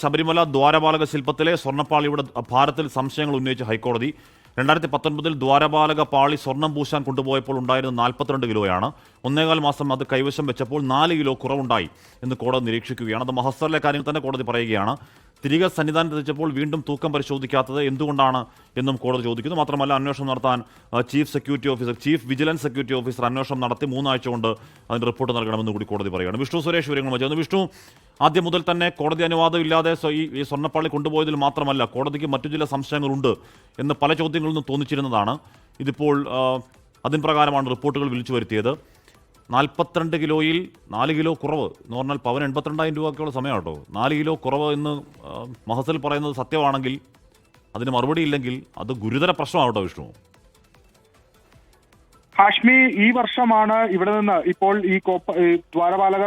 ശബരിമല ദ്വാരപാലക ശില്പത്തിലെ സ്വർണ്ണപ്പാളിയുടെ ഭാരത്തിൽ സംശയങ്ങൾ ഉന്നയിച്ച ഹൈക്കോടതി 2019 ദ്വാരപാലക പാളി സ്വർണം പൂശാൻ കൊണ്ടുപോയപ്പോൾ ഉണ്ടായിരുന്ന 42 കിലോയാണ്. 1.25 മാസം അത് കൈവശം വെച്ചപ്പോൾ 4 കിലോ കുറവുണ്ടായി എന്ന് കോടതി നിരീക്ഷിക്കുകയാണ്. അത് മഹസ്സറിലെ കാര്യങ്ങൾ തന്നെ കോടതി പറയുകയാണ്. തിരികെ സന്നിധാനത്ത് എത്തിച്ചപ്പോൾ വീണ്ടും തൂക്കം പരിശോധിക്കാത്തത് എന്തുകൊണ്ടാണ് എന്നും കോടതി ചോദിക്കുന്നു. മാത്രമല്ല, അന്വേഷണം നടത്താൻ ചീഫ് വിജിലൻസ് സെക്യൂരിറ്റി ഓഫീസർ അന്വേഷണം നടത്തി 3 ആഴ്ച കൊണ്ട് അതിന്റെ റിപ്പോർട്ട് നൽകണമെന്ന് കൂടി കോടതി പറയുകയാണ്. വിഷ്ണു സുരേഷ് വിവരങ്ങൾ വെച്ചു. വിഷ്ണു, ആദ്യം മുതൽ തന്നെ കോടതി അനുവാദം ഇല്ലാതെ ഈ സ്വർണ്ണപ്പാളി കൊണ്ടുപോയതിൽ മാത്രമല്ല കോടതിക്ക് മറ്റു ചില സംശയങ്ങളുണ്ട് എന്ന് പല ചോദ്യങ്ങളിൽ നിന്ന് തോന്നിച്ചിരുന്നതാണ്. ഇതിപ്പോൾ അതിന് പ്രകാരമാണ് റിപ്പോർട്ടുകൾ വിളിച്ചു വരുത്തിയത്. 42 കിലോയിൽ 4 കിലോ കുറവ് എന്ന് പറഞ്ഞാൽ പവന് 82,000 രൂപയ്ക്കുള്ള സമയം കേട്ടോ. 4 കിലോ കുറവ് എന്ന് മഹസൽ പറയുന്നത് സത്യമാണെങ്കിൽ, അതിന് മറുപടി ഇല്ലെങ്കിൽ അത് ഗുരുതര പ്രശ്നമാണ് കേട്ടോ വിഷ്ണു. ഹാഷ്മി, ഈ വർഷമാണ് ഇവിടെ നിന്ന് ഇപ്പോൾ ഈ ദ്വാരപാലക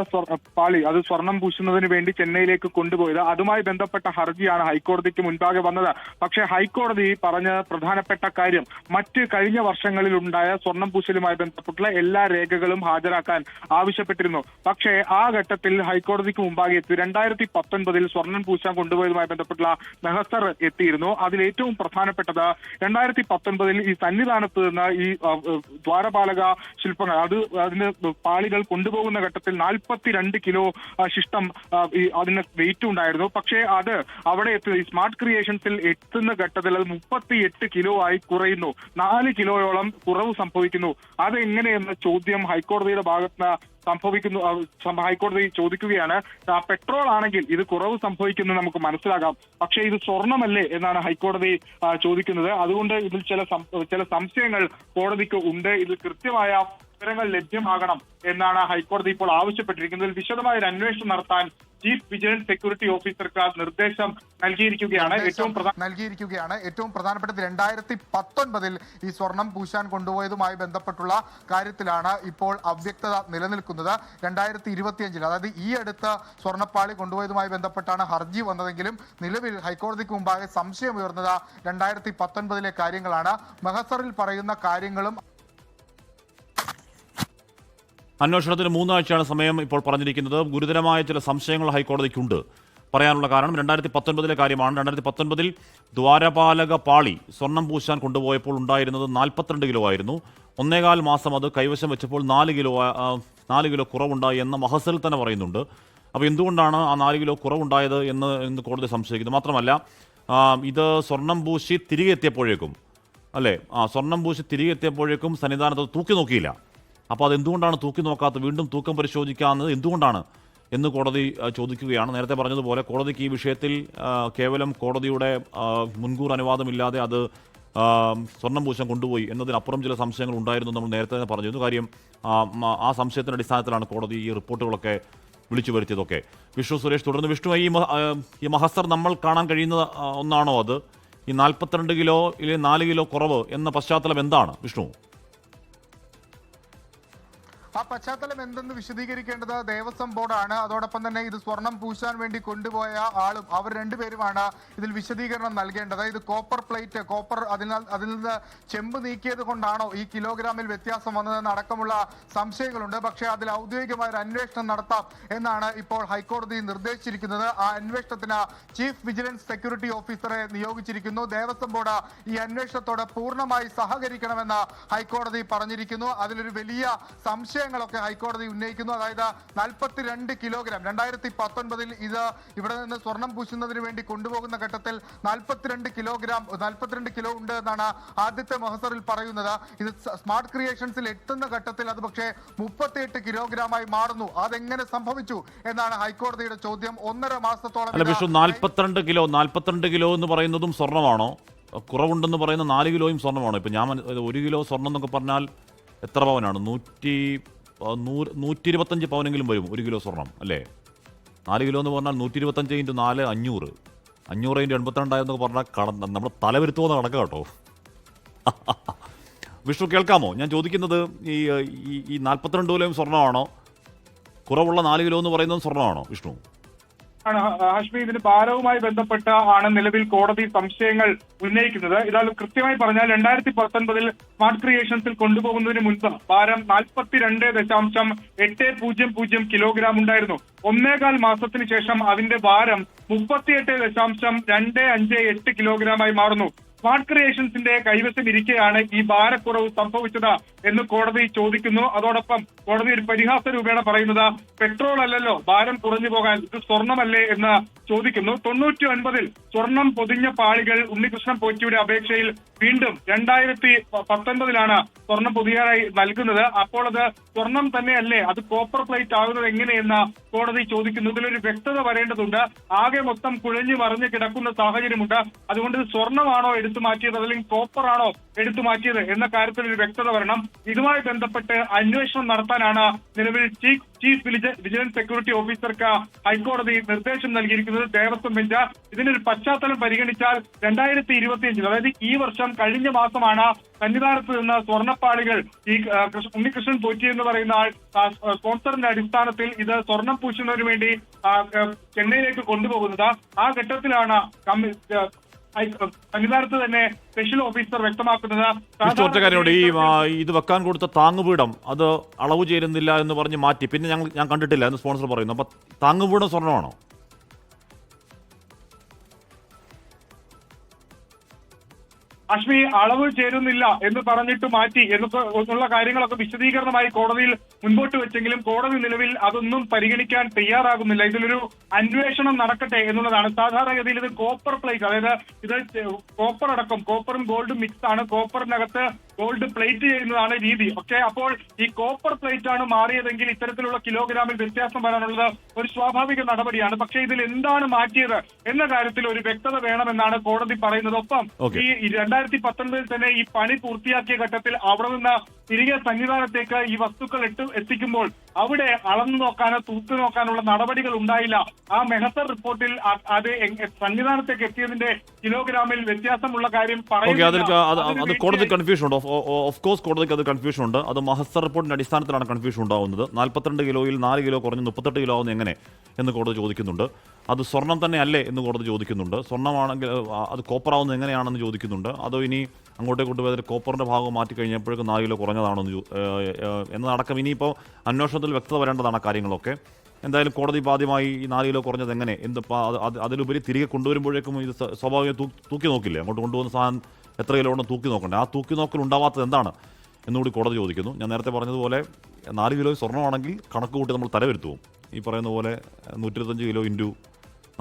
പാളി അത് സ്വർണം പൂശുന്നതിന് വേണ്ടി ചെന്നൈയിലേക്ക് കൊണ്ടുപോയത്. അതുമായി ബന്ധപ്പെട്ട ഹർജിയാണ് ഹൈക്കോടതിക്ക് മുൻപാകെ വന്നത്. പക്ഷേ ഹൈക്കോടതി പറഞ്ഞ പ്രധാനപ്പെട്ട കാര്യം, മറ്റ് കഴിഞ്ഞ വർഷങ്ങളിൽ ഉണ്ടായ സ്വർണം പൂശലുമായി ബന്ധപ്പെട്ടുള്ള എല്ലാ രേഖകളും ഹാജരാക്കാൻ ആവശ്യപ്പെട്ടിരുന്നു. പക്ഷേ ആ ഘട്ടത്തിൽ ഹൈക്കോടതിക്ക് മുമ്പാകെ 2019 സ്വർണം പൂശാൻ കൊണ്ടുപോയതുമായി ബന്ധപ്പെട്ടുള്ള മെഹസർ എത്തിയിരുന്നു. അതിൽ ഏറ്റവും പ്രധാനപ്പെട്ടത് 2019 ഈ സന്നിധാനത്ത് നിന്ന് ഈ ദ്വാരപാലക ശില്പങ്ങൾ അതിന് പാളികൾ കൊണ്ടുപോകുന്ന ഘട്ടത്തിൽ 42 കിലോ ശിഷ്ടം അതിന് വെയിറ്റ് ഉണ്ടായിരുന്നു. പക്ഷേ അത് അവിടെ സ്മാർട്ട് ക്രിയേഷൻസിൽ എത്തുന്ന ഘട്ടത്തിൽ അത് 38 കിലോ ആയി കുറയുന്നു. 4 കിലോയോളം കുറവ് സംഭവിക്കുന്നു. അതെങ്ങനെയെന്ന ചോദ്യം ഹൈക്കോടതിയുടെ ഭാഗത്ത് സംഭവിക്കുന്നു. ഹൈക്കോടതി ചോദിക്കുകയാണ്. പെട്രോൾ ആണെങ്കിൽ ഇത് കുറവ് സംഭവിക്കുന്നത് നമുക്ക് മനസ്സിലാകാം, പക്ഷേ ഇത് സ്വർണമല്ലേ എന്നാണ് ഹൈക്കോടതി ചോദിക്കുന്നത്. അതുകൊണ്ട് ഇതിൽ ചില സംശയങ്ങൾ കോടതിക്ക് ഉണ്ട്. ഇതിൽ കൃത്യമായ വിവരങ്ങൾ ലഭ്യമാകണം എന്നാണ് ഹൈക്കോടതി ഇപ്പോൾ ആവശ്യപ്പെട്ടിരിക്കുന്നത്. വിശദമായ ഒരു അന്വേഷണം നടത്താൻ ചീഫ് വിജിലൻസ് സെക്യൂരിറ്റി ഓഫീസർക്ക് നിർദ്ദേശം നൽകിയിരിക്കുകയാണ്. ഏറ്റവും പ്രധാനപ്പെട്ടത് 2019 ഈ സ്വർണം പൂശാൻ കൊണ്ടുപോയതുമായി ബന്ധപ്പെട്ടുള്ള കാര്യത്തിലാണ് ഇപ്പോൾ അവ്യക്തത നിലനിൽക്കുന്നത്. 2025 അതായത് ഈ അടുത്ത സ്വർണ്ണപ്പാളി കൊണ്ടുപോയതുമായി ബന്ധപ്പെട്ടാണ് ഹർജി വന്നതെങ്കിലും നിലവിൽ ഹൈക്കോടതിക്ക് മുമ്പാകെ സംശയമുയർന്നത് 2019 കാര്യങ്ങളാണ്. മെഹസറിൽ പറയുന്ന കാര്യങ്ങളും അന്വേഷണത്തിന് 3 ആഴ്ചയാണ് സമയം ഇപ്പോൾ പറഞ്ഞിരിക്കുന്നത്. ഗുരുതരമായ ചില സംശയങ്ങൾ ഹൈക്കോടതിക്കുണ്ട്. പറയാനുള്ള കാരണം 2019 കാര്യമാണ്. 2019 ദ്വാരപാലക പാളി സ്വർണം പൂശാൻ കൊണ്ടുപോയപ്പോൾ ഉണ്ടായിരുന്നത് 42 കിലോ ആയിരുന്നു. 1.25 മാസം അത് കൈവശം വെച്ചപ്പോൾ 4 കിലോ കുറവുണ്ടായി എന്ന് മഹസൽ തന്നെ പറയുന്നുണ്ട്. അപ്പോൾ എന്തുകൊണ്ടാണ് ആ 4 കിലോ കുറവുണ്ടായത് എന്ന് കോടതി സംശയിക്കുന്നു. മാത്രമല്ല, ഇത് സ്വർണം പൂശി തിരികെ എത്തിയപ്പോഴേക്കും സന്നിധാനത്ത് തൂക്കി നോക്കിയില്ല. അപ്പോൾ അതെന്തുകൊണ്ടാണ് തൂക്കി നോക്കാത്തത്, വീണ്ടും തൂക്കം പരിശോധിക്കാവുന്നത് എന്തുകൊണ്ടാണ് എന്ന് കോടതി ചോദിക്കുകയാണ്. നേരത്തെ പറഞ്ഞതുപോലെ കോടതിക്ക് ഈ വിഷയത്തിൽ കേവലം കോടതിയുടെ മുൻകൂർ അനുവാദമില്ലാതെ അത് സ്വർണം പൂശാൻ കൊണ്ടുപോയി എന്നതിനപ്പുറം ചില സംശയങ്ങൾ ഉണ്ടായിരുന്നു നമ്മൾ നേരത്തെ തന്നെ പറഞ്ഞിരുന്നു. കാര്യം ആ സംശയത്തിൻ്റെ അടിസ്ഥാനത്തിലാണ് കോടതി ഈ റിപ്പോർട്ടുകളൊക്കെ വിളിച്ചു വരുത്തിയതൊക്കെ. വിഷ്ണു സുരേഷ് തുടർന്ന്. വിഷ്ണു, ഈ മഹസർ നമ്മൾ കാണാൻ കഴിയുന്ന ഒന്നാണോ അത്? ഈ 42 കിലോ ഇല്ലെ 4 കിലോ കുറവ് എന്ന പശ്ചാത്തലം എന്താണ് വിഷ്ണു? ആ പശ്ചാത്തലം എന്തെന്ന് വിശദീകരിക്കേണ്ടത് ദേവസ്വം ബോർഡാണ്. അതോടൊപ്പം തന്നെ ഇത് സ്വർണം പൂശാൻ വേണ്ടി കൊണ്ടുപോയ ആളും അവർ രണ്ടുപേരുമാണ് ഇതിൽ വിശദീകരണം നൽകേണ്ടത്. ഇത് കോപ്പർ പ്ലേറ്റ്, അതിൽ നിന്ന് ചെമ്പ് നീക്കിയത് കൊണ്ടാണോ ഈ കിലോഗ്രാമിൽ വ്യത്യാസം വന്നതെന്ന് അടക്കമുള്ള സംശയങ്ങളുണ്ട്. പക്ഷേ അതിൽ ഔദ്യോഗികമായ ഒരു അന്വേഷണം നടത്താം എന്നാണ് ഇപ്പോൾ ഹൈക്കോടതി നിർദ്ദേശിച്ചിരിക്കുന്നത്. ആ അന്വേഷണത്തിന് ചീഫ് വിജിലൻസ് സെക്യൂരിറ്റി ഓഫീസറെ നിയോഗിച്ചിരിക്കുന്നു. ദേവസ്വം ബോർഡ് ഈ അന്വേഷണത്തോട് പൂർണ്ണമായി സഹകരിക്കണമെന്ന് ഹൈക്കോടതി പറഞ്ഞിരിക്കുന്നു. അതിലൊരു വലിയ സംശയങ്ങളൊക്കെ ഹൈക്കോടതി ഉന്നയിക്കുന്നു. അതായത് 42 കിലോഗ്രാം 2019 ഇത് ഇവിടെ നിന്ന് സ്വർണം പൂശുന്നതിന് വേണ്ടി കൊണ്ടുപോകുന്ന ഘട്ടത്തിൽ 42 കിലോ ഉണ്ട് എന്നാണ് ആദ്യത്തെ മഹസറിൽ പറയുന്നത്. ഇത് സ്മാർട്ട് ക്രിയേഷൻസിൽ എത്തുന്ന ഘട്ടത്തിൽ അത് പക്ഷേ 38 കിലോഗ്രാമായി മാറുന്നു. അതെങ്ങനെ സംഭവിച്ചു എന്നാണ് ഹൈക്കോടതിയുടെ ചോദ്യം. 1.5 മാസത്തോളം 42 കിലോ എന്ന് പറയുന്നതും സ്വർണ്ണമാണോ? കുറവുണ്ടെന്ന് പറയുന്ന 4 കിലോയും സ്വർണ്ണമാണോ? ഇപ്പം ഞാൻ 1 കിലോ സ്വർണ്ണം എന്നൊക്കെ പറഞ്ഞാൽ എത്ര പവനാണ്? 125 പവനെങ്കിലും വരും 1 കിലോ സ്വർണം അല്ലേ? 4 കിലോ എന്ന് പറഞ്ഞാൽ 125 × 4 500, 500 × 82 എന്നൊക്കെ പറഞ്ഞാൽ നമ്മൾ തലവരുത്തുമെന്ന് കണക്ക് കേട്ടോ. വിഷ്ണു, കേൾക്കാമോ? ഞാൻ ചോദിക്കുന്നത് ഈ 42 കിലോയും സ്വർണ്ണമാണോ? കുറവുള്ള 4 കിലോ എന്ന് പറയുന്നത് സ്വർണ്ണമാണോ വിഷ്ണു? ആണ് ഹാഷ്മി. ഇതിന് ഭാരവുമായി ബന്ധപ്പെട്ട ആണ് നിലവിൽ കോടതി സംശയങ്ങൾ ഉന്നയിക്കുന്നത്. ഇതാൽ കൃത്യമായി പറഞ്ഞാൽ 2019 സ്മാർട്ട് ക്രിയേഷൻസിൽ കൊണ്ടുപോകുന്നതിന് മുൻപ് ഭാരം 42.800 കിലോഗ്രാം ഉണ്ടായിരുന്നു. 1.25 മാസത്തിന് ശേഷം അതിന്റെ ഭാരം 38.258 കിലോഗ്രാമായി മാറുന്നു. സ്മാർട്ട് ക്രിയേഷൻസിന്റെ കൈവശം ഇരിക്കെയാണ് ഈ ഭാരക്കുറവ് സംഭവിച്ചത് എന്ന് കോടതി ചോദിക്കുന്നു. അതോടൊപ്പം കോടതി ഒരു പരിഹാസ രൂപേണ പറയുന്നത് പെട്രോൾ അല്ലല്ലോ ഭാരം കുറഞ്ഞു പോകാൻ, ഇത് സ്വർണമല്ലേ എന്ന് ചോദിക്കുന്നു. 99 സ്വർണം പൊതിഞ്ഞ പാളികൾ ഉണ്ണികൃഷ്ണൻ പോറ്റിയുടെ അപേക്ഷയിൽ വീണ്ടും 2019 സ്വർണം പൊതിയാനായി നൽകുന്നത്. അപ്പോൾ അത് സ്വർണം തന്നെയല്ലേ, അത് കോപ്പർ പ്ലേറ്റ് ആകുന്നത് എങ്ങനെയെന്ന് കോടതി ചോദിക്കുന്നു. ഇതിലൊരു വ്യക്തത വരേണ്ടതുണ്ട്. ആകെ മൊത്തം കുഴഞ്ഞു മറിഞ്ഞു കിടക്കുന്ന സാഹചര്യമുണ്ട്. അതുകൊണ്ട് ഇത് സ്വർണമാണോ എടുത്തു മാറ്റിയത് അല്ലെങ്കിൽ കോപ്പർ ആണോ എടുത്തു മാറ്റിയത് എന്ന കാര്യത്തിൽ ഒരു വ്യക്തത വരണം. ഇതുമായി ബന്ധപ്പെട്ട് അന്വേഷണം നടത്താനാണ് നിലവിൽ ചീഫ് വിജിലൻസ് സെക്യൂരിറ്റി ഓഫീസർക്ക് ഹൈക്കോടതി നിർദ്ദേശം നൽകിയിരിക്കുന്നത്. ദേവസ്വം ബെഞ്ച് ഇതിനൊരു പശ്ചാത്തലം പരിഗണിച്ചാൽ 2025 അതായത് ഈ വർഷം കഴിഞ്ഞ മാസമാണ് സന്നിധാനത്ത് നിന്ന് സ്വർണ്ണപ്പാളികൾ ഈ ഉണ്ണികൃഷ്ണൻ പോറ്റി എന്ന് പറയുന്ന ആൾ സ്പോൺസറിന്റെ അടിസ്ഥാനത്തിൽ ഇത് സ്വർണം പൂശുന്നതിന് വേണ്ടി ചെന്നൈയിലേക്ക് കൊണ്ടുപോകുന്നത്. ആ ഘട്ടത്തിലാണ് സന്നിധാനത്ത് തന്നെ സ്പെഷ്യൽ ഓഫീസർ വ്യക്തമാക്കുന്നത്. ഒറ്റ കാര്യമുണ്ട്, ഈ ഇത് വെക്കാൻ കൊടുത്ത താങ്ങുപീഠം അത് അളവ് ചേരുന്നില്ല എന്ന് പറഞ്ഞ് മാറ്റി. പിന്നെ ഞാൻ കണ്ടിട്ടില്ല എന്ന് സ്പോൺസർ പറയുന്നു. അപ്പൊ താങ്ങുപീഠം സ്വർണ്ണമാണോ? അശ്മി, അളവ് ചേരുന്നില്ല എന്ന് പറഞ്ഞിട്ട് മാറ്റി എന്നുള്ള കാര്യങ്ങളൊക്കെ വിശദീകരണമായി കോടതിയിൽ മുൻപോട്ട് വെച്ചെങ്കിലും കോടതി നിലവിൽ അതൊന്നും പരിഗണിക്കാൻ തയ്യാറാകുന്നില്ല. ഇതിലൊരു അന്വേഷണം നടക്കട്ടെ എന്നുള്ളതാണ്. സാധാരണഗതിയിൽ ഇത് കോപ്പർ പ്ലേറ്റ്, അതായത് ഇത് കോപ്പർ അടക്കം കോപ്പറും ഗോൾഡും മിക്സ് ആണ്. കോപ്പറിനകത്ത് ഗോൾഡ് പ്ലേറ്റ് ചെയ്യുന്നതാണ് രീതി. ഓക്കെ, അപ്പോൾ ഈ കോപ്പർ പ്ലേറ്റ് ആണ് മാറിയതെങ്കിൽ ഇത്തരത്തിലുള്ള കിലോഗ്രാമിൽ വ്യത്യാസം വരാനുള്ളത് ഒരു സ്വാഭാവിക നടപടിയാണ്. പക്ഷേ ഇതിൽ എന്താണ് മാറ്റിയത് എന്ന കാര്യത്തിൽ ഒരു വ്യക്തത വേണമെന്നാണ് കോടതി പറയുന്നത്. ഒപ്പം ഈ 2019 തന്നെ ഈ പണി പൂർത്തിയാക്കിയ ഘട്ടത്തിൽ അവിടെ നിന്ന് തിരികെ സന്നിധാനത്തേക്ക് ഈ വസ്തുക്കൾ എത്തിക്കുമ്പോൾ അവിടെ അളന്നു നോക്കാനോ തൂക്കി നോക്കാനുള്ള നടപടികൾ ഉണ്ടായില്ല. ആ മെഹസർ റിപ്പോർട്ടിൽ അത് സന്നിധാനത്തേക്ക് എത്തിയതിന്റെ കിലോഗ്രാമിൽ വ്യത്യാസമുള്ള കാര്യം പറയുന്നത് കോടതി കൺഫ്യൂഷൻ ഉണ്ട്. ഓഫ് കോഴ്സ് കോടതിക്ക് അത് കൺഫ്യൂഷൻ ഉണ്ട്. അത് മഹസർ റിപ്പോർട്ടിന്റെ അടിസ്ഥാനത്തിലാണ് കൺഫ്യൂഷൻ ഉണ്ടാവുന്നത്. 42 കിലോയിൽ 4 കിലോ കുറഞ്ഞ് 38 കിലോ ആവുന്നത് എങ്ങനെ എന്ന് കോടതി ചോദിക്കുന്നുണ്ട്. അത് സ്വർണം തന്നെ അല്ലേ എന്ന് കോടതി ചോദിക്കുന്നുണ്ട്. സ്വർണ്ണമാണെങ്കിൽ അത് കോപ്പറാവുന്നത് എങ്ങനെയാണെന്ന് ചോദിക്കുന്നുണ്ട്. അതോ ഇനി അങ്ങോട്ടേക്ക് കൊണ്ടുപോയത് കോപ്പറിന്റെ ഭാഗം മാറ്റി കഴിഞ്ഞപ്പോഴേക്കും 4 കിലോ കുറഞ്ഞതാണോ എന്നതടക്കം ഇനിയിപ്പോൾ അന്വേഷണത്തിൽ വ്യക്തത വരേണ്ടതാണ് കാര്യങ്ങളൊക്കെ. എന്തായാലും കോടതി ആദ്യമായി ഈ 4 കിലോ കുറഞ്ഞത് എങ്ങനെ അതിലുപരി തിരികെ കൊണ്ടുവരുമ്പോഴേക്കും ഇത് സ്വാഭാവികം തൂക്കി നോക്കില്ലേ? അങ്ങോട്ട് കൊണ്ടുവന്ന സാധനം എത്ര കിലോ ഉണ്ടെന്ന് തൂക്കി നോക്കണ്ടേ? ആ തൂക്കി നോക്കൽ ഉണ്ടാവാത്തത് എന്താണ് എന്നുകൂടി കോടതി ചോദിക്കുന്നു. ഞാൻ നേരത്തെ പറഞ്ഞതുപോലെ 4 കിലോ സ്വർണ്ണമാണെങ്കിൽ കണക്ക് കൂട്ടി നമ്മൾ തലവരുത്തും. ഈ പറയുന്ന പോലെ 125 കിലോ ഇൻറ്റു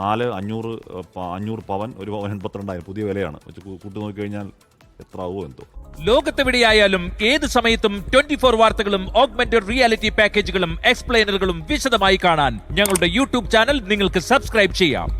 4 500 പവൻ, ഒരു പവൻ 82,000 പുതിയ വിലയാണ്. വെച്ച് കൂട്ടി നോക്കിക്കഴിഞ്ഞാൽ എത്ര ആവുമോ എന്തോ. ലോകത്തെവിടെയായാലും ഏത് സമയത്തും 24 വാർത്തകളും ഓഗ്മെന്റഡ് റിയാലിറ്റി പാക്കേജുകളും എക്സ്പ്ലെയിനറുകളും വിശദമായി കാണാൻ ഞങ്ങളുടെ യൂട്യൂബ് ചാനൽ നിങ്ങൾക്ക് സബ്സ്ക്രൈബ് ചെയ്യാം.